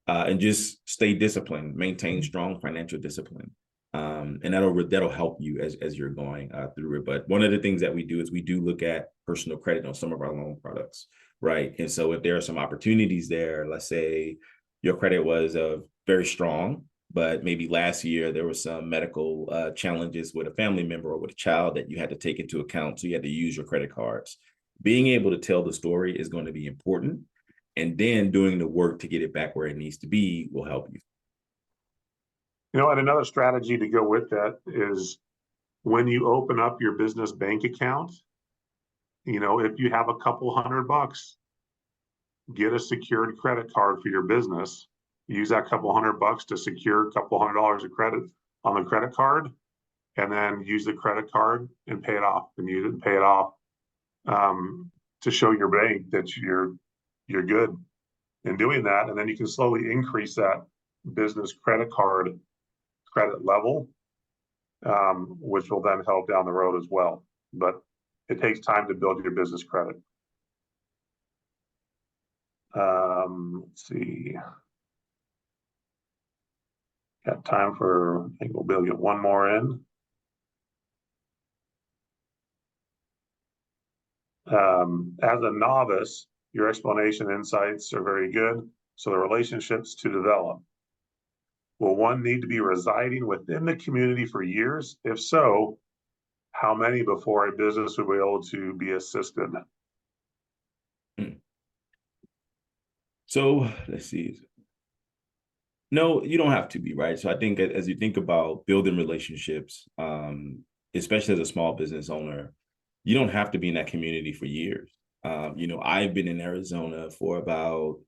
and just stay disciplined, maintain strong financial discipline. And that'll help you as you're going through it. But one of the things that we do is we do look at personal credit on some of our loan products, right? And so if there are some opportunities there, let's say your credit was very strong, but maybe last year there was some medical challenges with a family member or with a child that you had to take into account, so you had to use your credit cards. Being able to tell the story is going to be important, and then doing the work to get it back where it needs to be will help you. You know, and another strategy to go with that is when you open up your business bank account, you know, if you have a couple $100, get a secured credit card for your business. Use that couple $100 to secure a couple $100 of credit on the credit card, and then use the credit card and pay it off, and use it and pay it off to show your bank that you're good in doing that. And then you can slowly increase that business credit card credit level, which will then help down the road as well. But it takes time to build your business credit. Let's see. Got time for, I think we'll be able to get one more in. As a novice, your explanation insights are very good. So the relationships to develop. Will one need to be residing within the community for years? If so, how many before a business will be able to be assisted? So let's see. No, you don't have to be, right? So I think as you think about building relationships, especially as a small business owner, you don't have to be in that community for years. You know, I've been in Arizona for about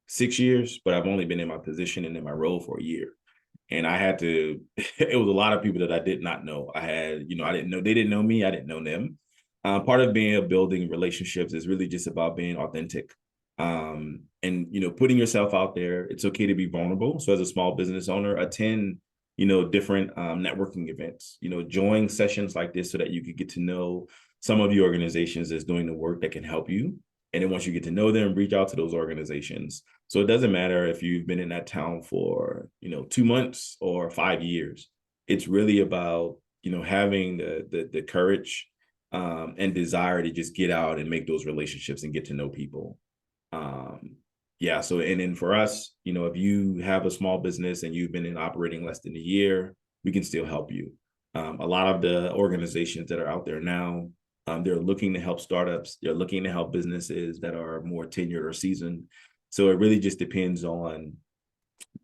6 years, but I've only been in my position and in my role for a year. And I had to, it was a lot of people that I did not know. I had, you know, I didn't know, they didn't know me, I didn't know them. Part of building relationships is really just about being authentic. And, you know, putting yourself out there. It's okay to be vulnerable. So as a small business owner, attend, you know, different networking events, you know, join sessions like this so that you could get to know some of the organizations that's doing the work that can help you. And then once you get to know them, reach out to those organizations. So it doesn't matter if you've been in that town for, you know, 2 months or 5 years. It's really about, you know, having the courage and desire to just get out and make those relationships and get to know people. Yeah. So, and then for us, you know, if you have a small business and you've been operating less than a year, we can still help you. A lot of the organizations that are out there now, they're looking to help startups. They're looking to help businesses that are more tenured or seasoned. So it really just depends on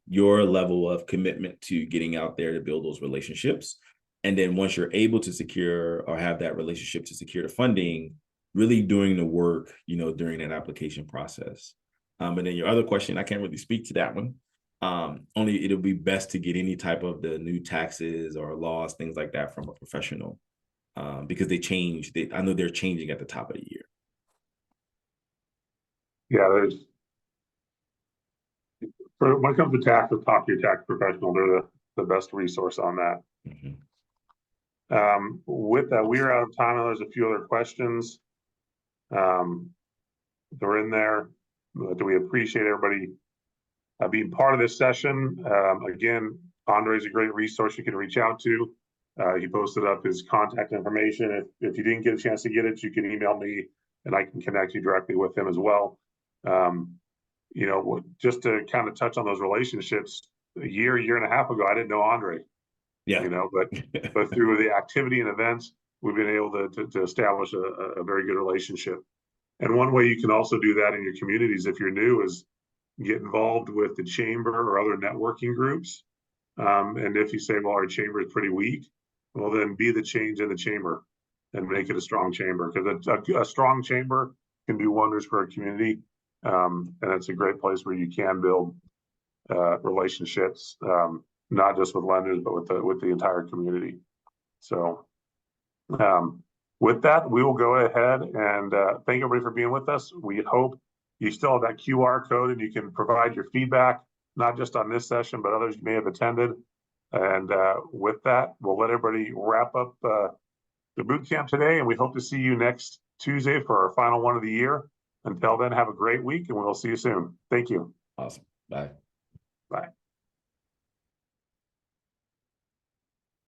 your level of commitment to getting out there to build those relationships. And then once you're able to secure or have that relationship to secure the funding, really doing the work, you know, during that application process. And then your other question, I can't really speak to that one. Only it'll be best to get any type of the new taxes or laws, things like that from a professional, because they change. I know they're changing at the top of the year. Yeah, when it comes to tax, talk to your tax professional. They're the best resource on that. Mm-hmm. With that, we are out of time. And there's a few other questions. They're in there. Do we appreciate everybody being part of this session? Again, Andre is a great resource you can reach out to. He posted up his contact information. If you didn't get a chance to get it, you can email me and I can connect you directly with him as well. You know, just to kind of touch on those relationships, a year and a half ago, I didn't know Andre. Yeah. You know, but through the activity and events, we've been able to establish a very good relationship. And one way you can also do that in your communities, if you're new, is get involved with the chamber or other networking groups. And if you say, well, our chamber is pretty weak, well, then be the change in the chamber and make it a strong chamber, because a strong chamber can do wonders for a community. And it's a great place where you can build relationships, not just with lenders, but with the entire community. So with that, we will go ahead and thank everybody for being with us. We hope you still have that QR code and you can provide your feedback, not just on this session, but others you may have attended. And with that, we'll let everybody wrap up the boot camp today. And we hope to see you next Tuesday for our final one of the year. Until then, have a great week and we'll see you soon. Thank you. Awesome. Bye. Bye.